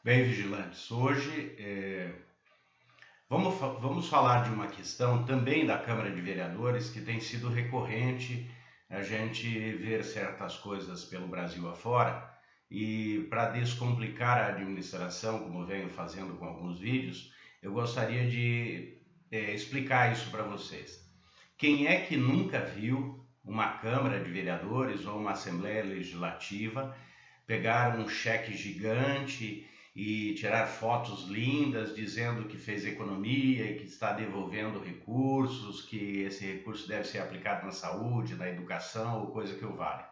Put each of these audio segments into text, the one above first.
Bem, vigilantes, hoje vamos falar de uma questão também da Câmara de Vereadores que tem sido recorrente a gente ver certas coisas pelo Brasil afora e para descomplicar a administração, como venho fazendo com alguns vídeos, eu gostaria de explicar isso para vocês. Quem é que nunca viu uma Câmara de Vereadores ou uma Assembleia Legislativa pegar um cheque gigante e tirar fotos lindas dizendo que fez economia e que está devolvendo recursos, que esse recurso deve ser aplicado na saúde, na educação ou coisa que o valha?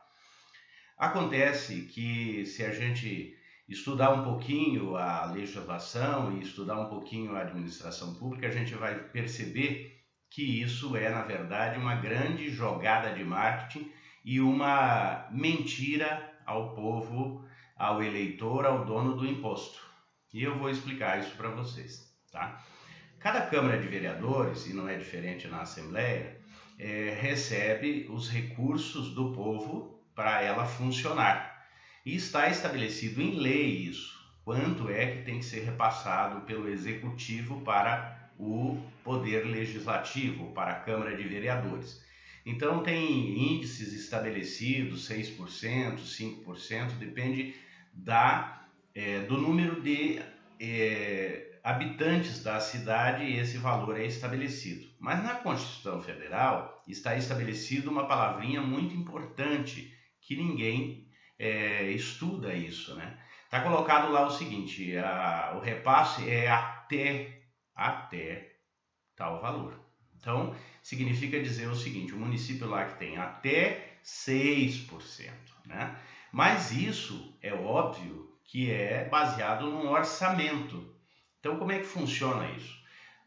Acontece que se a gente estudar um pouquinho a legislação e estudar um pouquinho a administração pública, a gente vai perceber que isso é, na verdade, uma grande jogada de marketing e uma mentira ao povo, ao eleitor, ao dono do imposto. E eu vou explicar isso para vocês, tá? Cada Câmara de Vereadores, e não é diferente na Assembleia, recebe os recursos do povo para ela funcionar. E está estabelecido em lei isso, quanto é que tem que ser repassado pelo Executivo para o Poder Legislativo, para a Câmara de Vereadores. Então tem índices estabelecidos, 6%, 5%, depende do número de habitantes da cidade e esse valor é estabelecido. Mas na Constituição Federal está estabelecido uma palavrinha muito importante que ninguém estuda isso, né? Está colocado lá o seguinte, o repasse é até tal valor. Então, significa dizer o seguinte, o município lá que tem até 6%, né? Mas isso é óbvio que é baseado num orçamento. Então, como é que funciona isso?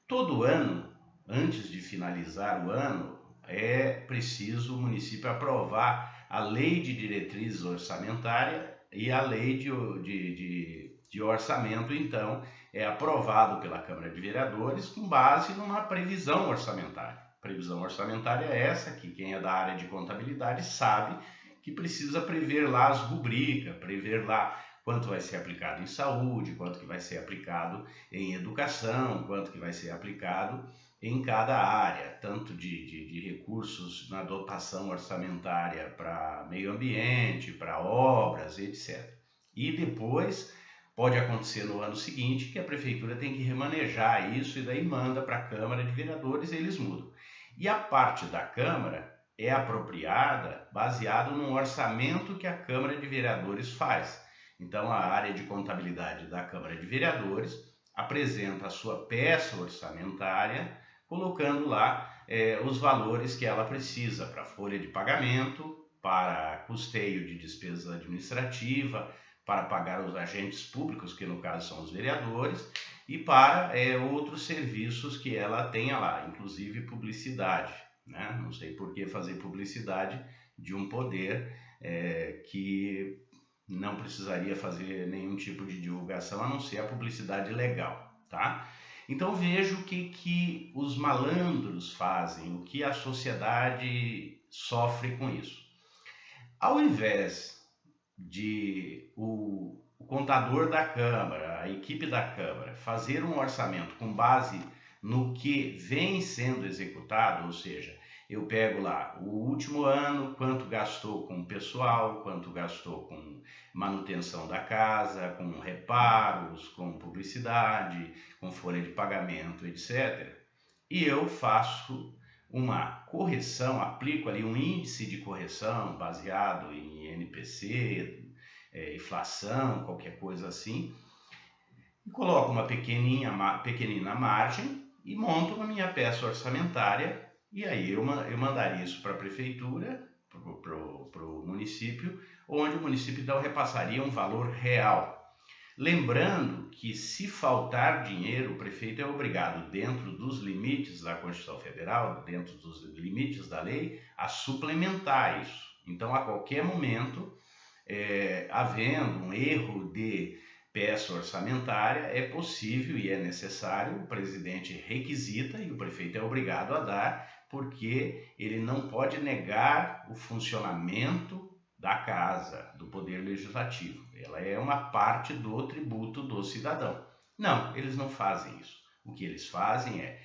Todo ano, antes de finalizar o ano, é preciso o município aprovar a lei de diretriz orçamentária e a lei de orçamento, então, é aprovado pela Câmara de Vereadores com base numa previsão orçamentária. Previsão orçamentária é essa que quem é da área de contabilidade sabe que precisa prever lá as rubricas, prever lá quanto vai ser aplicado em saúde, quanto que vai ser aplicado em educação, quanto que vai ser aplicado em cada área, tanto de recursos na dotação orçamentária para meio ambiente, para obras, etc. E depois pode acontecer no ano seguinte que a prefeitura tem que remanejar isso e daí manda para a Câmara de Vereadores e eles mudam. E a parte da Câmara é apropriada baseado num orçamento que a Câmara de Vereadores faz. Então, a área de contabilidade da Câmara de Vereadores apresenta a sua peça orçamentária, colocando lá os valores que ela precisa para folha de pagamento, para custeio de despesa administrativa, para pagar os agentes públicos, que no caso são os vereadores, e para outros serviços que ela tenha lá, inclusive publicidade. Né? Não sei por que fazer publicidade de um poder que não precisaria fazer nenhum tipo de divulgação, a não ser a publicidade legal, tá? Então veja o que os malandros fazem, o que a sociedade sofre com isso. Ao invés de o contador da Câmara, a equipe da Câmara, fazer um orçamento com base no que vem sendo executado, ou seja, eu pego lá o último ano, quanto gastou com pessoal, quanto gastou com manutenção da casa, com reparos, com publicidade, com folha de pagamento, etc. E eu faço uma correção, aplico ali um índice de correção baseado em NPC, inflação, qualquer coisa assim, e coloco uma pequenina margem e monto a minha peça orçamentária e aí eu mandaria isso para a prefeitura, para o município, onde o município então repassaria um valor real. Lembrando que se faltar dinheiro, o prefeito é obrigado, dentro dos limites da Constituição Federal, dentro dos limites da lei, a suplementar isso. Então, a qualquer momento, havendo um erro de peça orçamentária, é possível e é necessário, o presidente requisita e o prefeito é obrigado a dar, porque ele não pode negar o funcionamento da casa, do poder legislativo. Ela é uma parte do tributo do cidadão. Não, eles não fazem isso. O que eles fazem é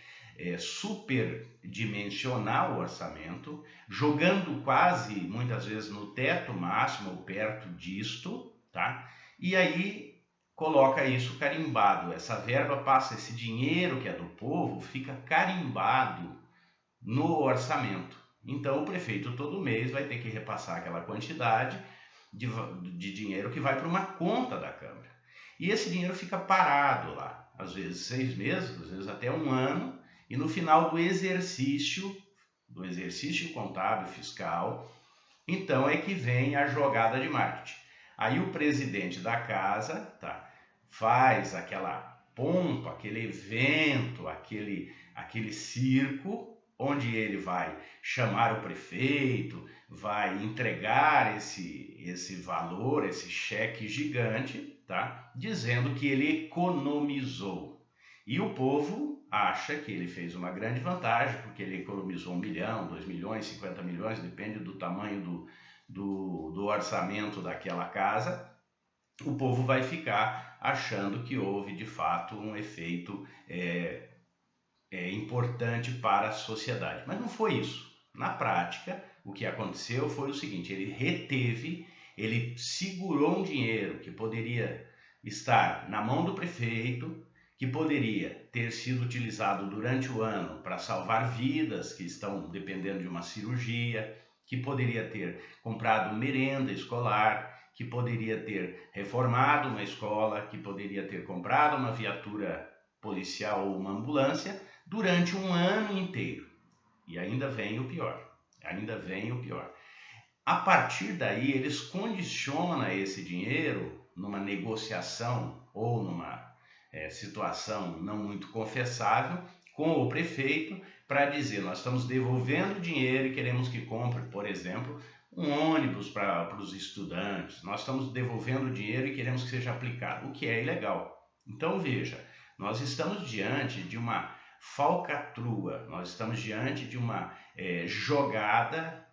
superdimensionar o orçamento, jogando quase, muitas vezes, no teto máximo ou perto disto, tá? E aí coloca isso carimbado, essa verba passa, esse dinheiro que é do povo fica carimbado no orçamento. Então o prefeito todo mês vai ter que repassar aquela quantidade de dinheiro que vai para uma conta da Câmara. E esse dinheiro fica parado lá, às vezes 6 meses, às vezes até um ano, e no final do exercício contábil fiscal, então é que vem a jogada de marketing. Aí o presidente da casa, tá, faz aquela pompa, aquele evento, aquele circo, onde ele vai chamar o prefeito, vai entregar esse valor, esse cheque gigante, tá, dizendo que ele economizou. E o povo acha que ele fez uma grande vantagem, porque ele economizou 1 milhão, 2 milhões, 50 milhões, depende do tamanho do orçamento daquela casa. O povo vai ficar achando que houve de fato um efeito importante para a sociedade. Mas não foi isso. Na prática, o que aconteceu foi o seguinte: ele segurou um dinheiro que poderia estar na mão do prefeito, que poderia ter sido utilizado durante o ano para salvar vidas que estão dependendo de uma cirurgia, que poderia ter comprado merenda escolar, que poderia ter reformado uma escola, que poderia ter comprado uma viatura policial ou uma ambulância durante um ano inteiro. E ainda vem o pior. A partir daí, eles condicionam esse dinheiro numa negociação ou numa situação não muito confessável com o prefeito para dizer: nós estamos devolvendo dinheiro e queremos que compre, por exemplo, um ônibus para os estudantes, nós estamos devolvendo dinheiro e queremos que seja aplicado, o que é ilegal. Então veja, nós estamos diante de uma falcatrua, nós estamos diante de uma jogada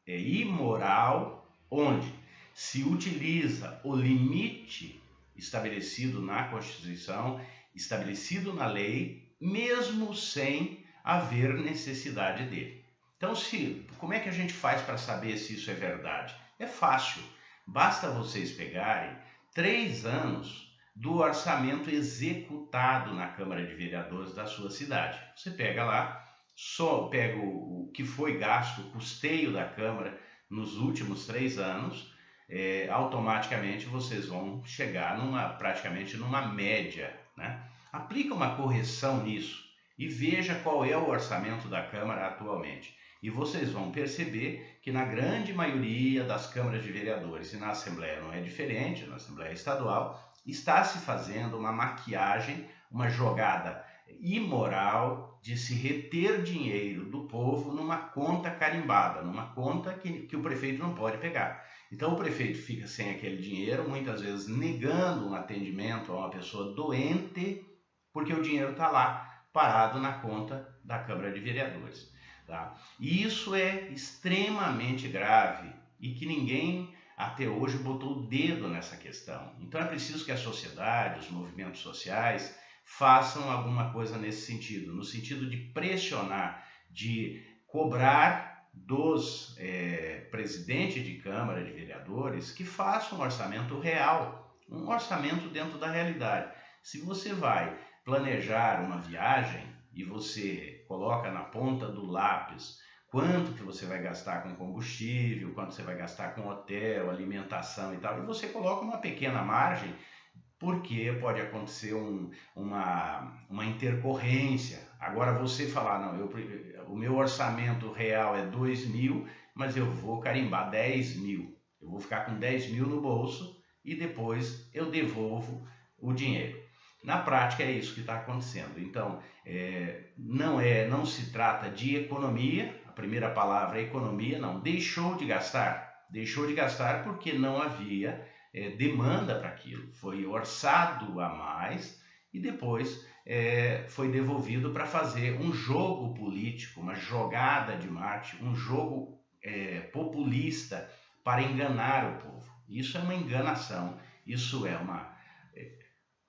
imoral, onde se utiliza o limite estabelecido na Constituição, estabelecido na lei, mesmo sem haver necessidade dele. Então, como é que a gente faz para saber se isso é verdade? É fácil, basta vocês pegarem 3 anos do orçamento executado na Câmara de Vereadores da sua cidade. Você pega lá, só pega o que foi gasto, o custeio da Câmara nos últimos 3 anos, automaticamente vocês vão chegar praticamente numa média, né? Aplica uma correção nisso e veja qual é o orçamento da Câmara atualmente. E vocês vão perceber que na grande maioria das câmaras de vereadores, e na Assembleia não é diferente, na Assembleia Estadual, está se fazendo uma maquiagem, uma jogada imoral de se reter dinheiro do povo numa conta carimbada, numa conta que o prefeito não pode pegar. Então o prefeito fica sem aquele dinheiro, muitas vezes negando um atendimento a uma pessoa doente, porque o dinheiro está lá parado na conta da Câmara de Vereadores. Tá? E isso é extremamente grave e que ninguém até hoje botou o dedo nessa questão. Então é preciso que a sociedade, os movimentos sociais façam alguma coisa nesse sentido, no sentido de pressionar, de cobrar dos presidentes de Câmara de Vereadores que façam um orçamento real, um orçamento dentro da realidade. Se você vai planejar uma viagem e você coloca na ponta do lápis quanto que você vai gastar com combustível, quanto você vai gastar com hotel, alimentação e tal, e você coloca uma pequena margem, porque pode acontecer uma intercorrência. Agora você falar: não, o meu orçamento real é 2 mil, mas eu vou carimbar 10 mil, eu vou ficar com 10 mil no bolso e depois eu devolvo o dinheiro. Na prática é isso que está acontecendo. Então, não se trata de economia, a primeira palavra é economia, não, deixou de gastar porque não havia demanda para aquilo, foi orçado a mais e depois foi devolvido para fazer um jogo político, uma jogada de marketing, um jogo populista para enganar o povo. Isso é uma enganação, isso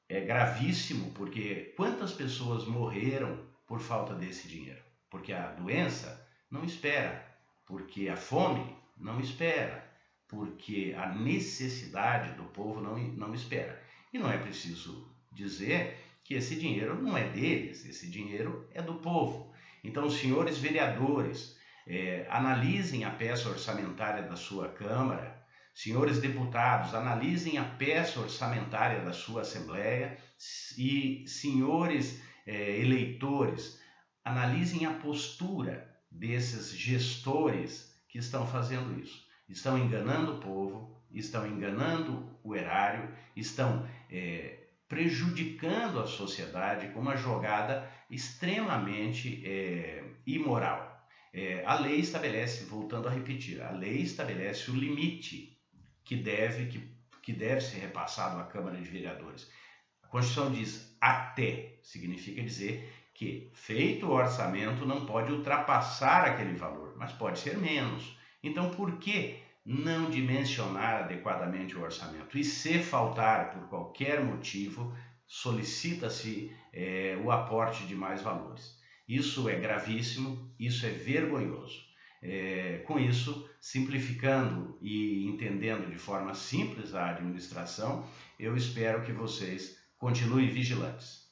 é gravíssimo, porque quantas pessoas morreram por falta desse dinheiro? Porque a doença não espera, porque a fome não espera, porque a necessidade do povo não espera. E não é preciso dizer que esse dinheiro não é deles, esse dinheiro é do povo. Então, senhores vereadores, analisem a peça orçamentária da sua Câmara, senhores deputados, analisem a peça orçamentária da sua Assembleia e senhores eleitores, analisem a postura desses gestores que estão fazendo isso. Estão enganando o povo, estão enganando o erário, estão prejudicando a sociedade com uma jogada extremamente imoral. A lei estabelece, voltando a repetir, a lei estabelece o limite que deve ser repassado à Câmara de Vereadores. A Constituição diz até, significa dizer que, feito o orçamento, não pode ultrapassar aquele valor, mas pode ser menos. Então, por que não dimensionar adequadamente o orçamento? E se faltar por qualquer motivo, solicita-se o aporte de mais valores. Isso é gravíssimo, isso é vergonhoso. Com isso, simplificando e entendendo de forma simples a administração, eu espero que vocês continuem vigilantes.